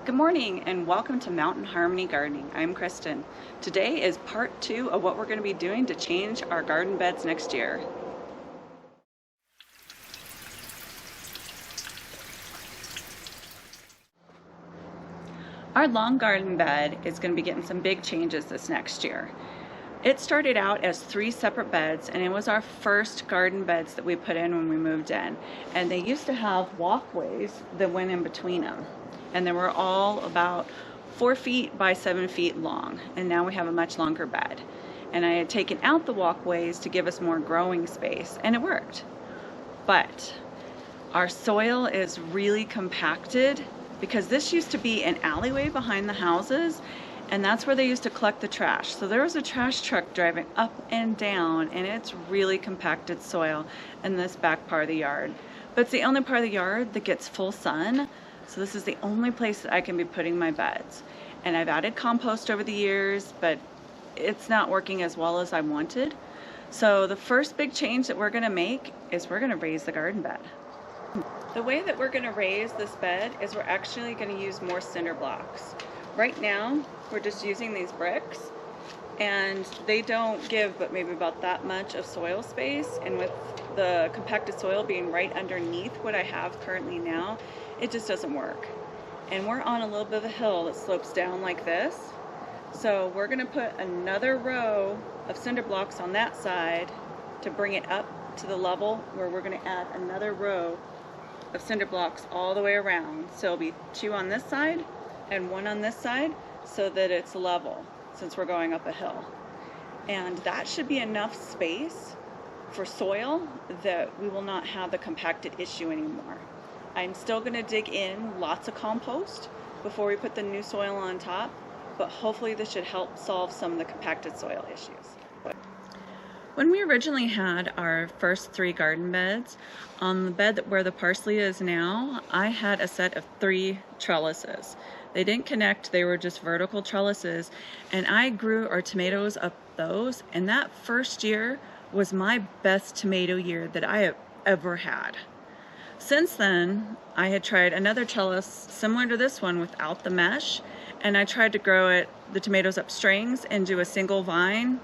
Good morning and welcome to Mountain Harmony Gardening. I'm Kristen. Today is part 2 of what we're going to be doing to change our garden beds next year. Our long garden bed is going to be getting some big changes this next year. It started out as 3 separate beds, and it was our first garden beds that we put in when we moved in. And they used to have walkways that went in between them. And they were all about 4 feet by 7 feet long. And now we have a much longer bed. And I had taken out the walkways to give us more growing space, and it worked. But our soil is really compacted because this used to be an alleyway behind the houses, and that's where they used to collect the trash. So there was a trash truck driving up and down, and it's really compacted soil in this back part of the yard. But it's the only part of the yard that gets full sun, so this is the only place that I can be putting my beds. And I've added compost over the years, but it's not working as well as I wanted. So the first big change that we're gonna make is we're gonna raise the garden bed. The way that we're gonna raise this bed is we're actually gonna use more cinder blocks. Right now, we're just using these bricks, and they don't give but maybe about that much of soil space, and with the compacted soil being right underneath what I have currently now, it just doesn't work. And we're on a little bit of a hill that slopes down like this, so we're gonna put another row of cinder blocks on that side to bring it up to the level where we're gonna add another row of cinder blocks all the way around. So it'll be 2 on this side and 1 on this side, so that it's level since we're going up a hill. And that should be enough space for soil that we will not have the compacted issue anymore. I'm still going to dig in lots of compost before we put the new soil on top, but hopefully this should help solve some of the compacted soil issues. When we originally had our first 3 garden beds, on the bed where the parsley is now, I had a set of 3 trellises. They didn't connect, they were just vertical trellises, and I grew our tomatoes up those, and that first year was my best tomato year that I have ever had. Since then, I had tried another trellis similar to this one without the mesh, and I tried to grow the tomatoes up strings and do a single vine.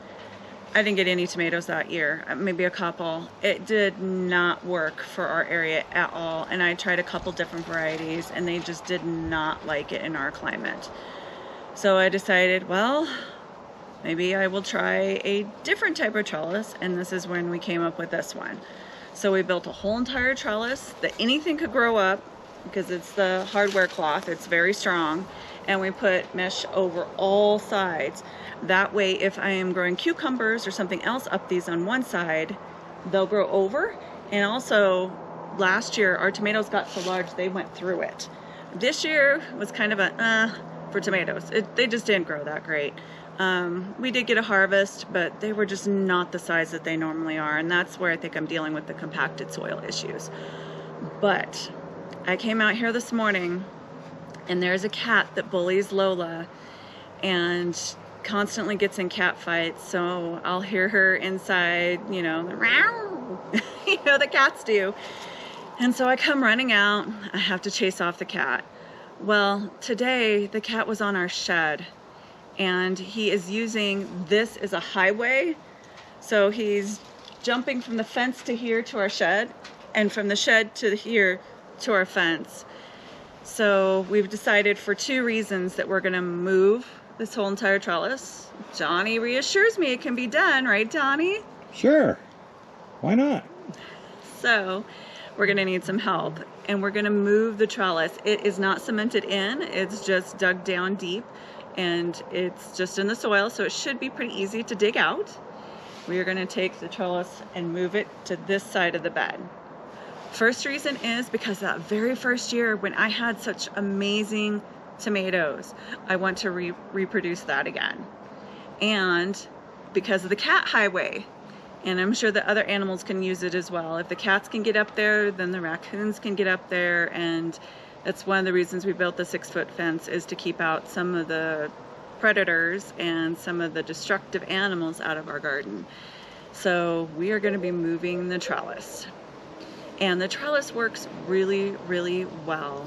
I didn't get any tomatoes that year, maybe a couple. It did not work for our area at all, and I tried a couple different varieties, and they just did not like it in our climate. So I decided, well, maybe I will try a different type of trellis, and this is when we came up with this one. So we built a whole entire trellis that anything could grow up, because it's the hardware cloth, it's very strong, and we put mesh over all sides. That way, if I am growing cucumbers or something else up these on one side, they'll grow over. And also, last year, our tomatoes got so large, they went through it. This year was kind of for tomatoes. They just didn't grow that great. We did get a harvest, but they were just not the size that they normally are. And that's where I think I'm dealing with the compacted soil issues. But I came out here this morning, and there's a cat that bullies Lola and constantly gets in cat fights, so I'll hear her inside, you know, you know, the cats do. And so I come running out. I have to chase off the cat. Well, today the cat was on our shed, and he is using this as a highway. So he's jumping from the fence to here to our shed, and from the shed to here to our fence. So we've decided for 2 reasons that we're gonna move this whole entire trellis. Johnny reassures me it can be done, right, Johnny? Sure. Why not? So we're gonna need some help, and we're gonna move the trellis. It is not cemented in, it's just dug down deep, and it's just in the soil, so it should be pretty easy to dig out. We are gonna take the trellis and move it to this side of the bed. First reason is because that very first year when I had such amazing tomatoes, I want to reproduce that again. And because of the cat highway, and I'm sure that other animals can use it as well. If the cats can get up there, then the raccoons can get up there, and that's one of the reasons we built the 6-foot fence, is to keep out some of the predators and some of the destructive animals out of our garden. So we are going to be moving the trellis. And the trellis works really, really well.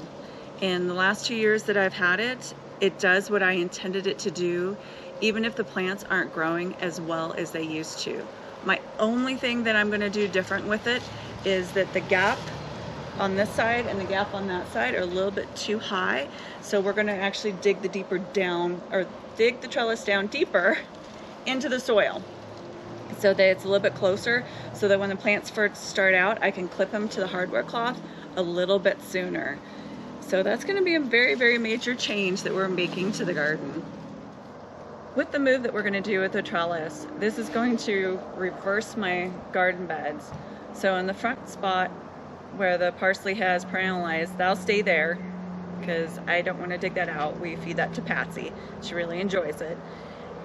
In the last 2 years that I've had it, it does what I intended it to do, even if the plants aren't growing as well as they used to. My only thing that I'm going to do different with it is that the gap on this side and the gap on that side are a little bit too high. So we're going to actually dig the deeper down, or dig the trellis down deeper into the soil, so that it's a little bit closer, so that when the plants first start out, I can clip them to the hardware cloth a little bit sooner. So that's going to be a very, very major change that we're making to the garden. With the move that we're going to do with the trellis, this is going to reverse my garden beds. So in the front spot where the parsley has perennialized, that'll stay there because I don't want to dig that out. We feed that to Patsy. She really enjoys it.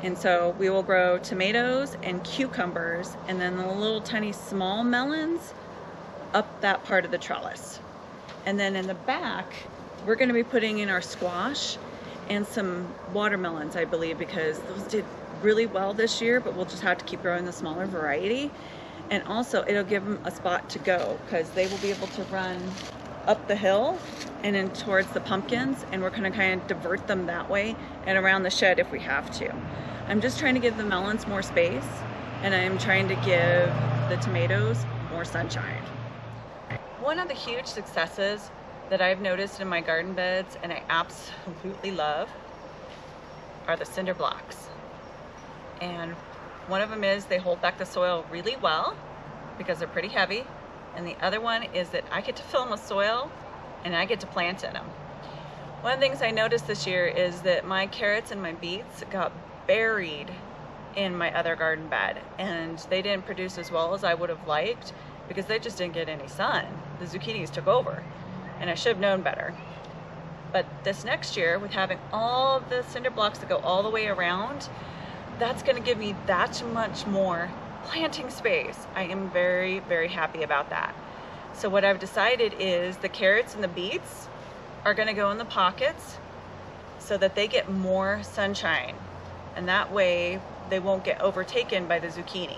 And so we will grow tomatoes and cucumbers, and then the little tiny small melons up that part of the trellis. And then in the back, we're going to be putting in our squash and some watermelons, I believe, because those did really well this year, but we'll just have to keep growing the smaller variety. And also it'll give them a spot to go, because they will be able to run up the hill and in towards the pumpkins, and we're going to kind of divert them that way and around the shed if we have to. I'm just trying to give the melons more space, and I'm trying to give the tomatoes more sunshine. One of the huge successes that I've noticed in my garden beds, and I absolutely love, are the cinder blocks. And one of them is they hold back the soil really well because they're pretty heavy. And the other one is that I get to fill them with soil and I get to plant in them. One of the things I noticed this year is that my carrots and my beets got buried in my other garden bed, and they didn't produce as well as I would have liked because they just didn't get any sun. The zucchinis took over, and I should have known better. But this next year, with having all the cinder blocks that go all the way around, that's going to give me that much more planting space. I am very, very happy about that. So what I've decided is the carrots and the beets are going to go in the pockets so that they get more sunshine, and that way they won't get overtaken by the zucchini.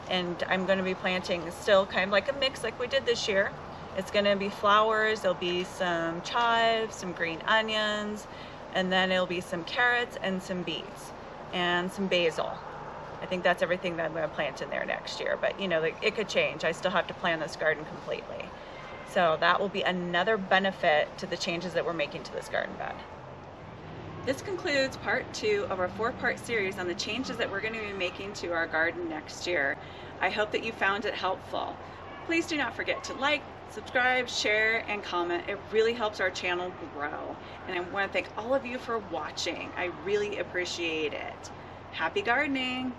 And I'm going to be planting still kind of like a mix like we did this year. It's going to be flowers, there'll be some chives, some green onions, and then it'll be some carrots and some beets and some basil. I think that's everything that I'm going to plant in there next year, but you know, it could change. I still have to plan this garden completely. So that will be another benefit to the changes that we're making to this garden bed. This concludes part 2 of our 4-part series on the changes that we're going to be making to our garden next year. I hope that you found it helpful. Please do not forget to like, subscribe, share, and comment. It really helps our channel grow. And I want to thank all of you for watching. I really appreciate it. Happy gardening!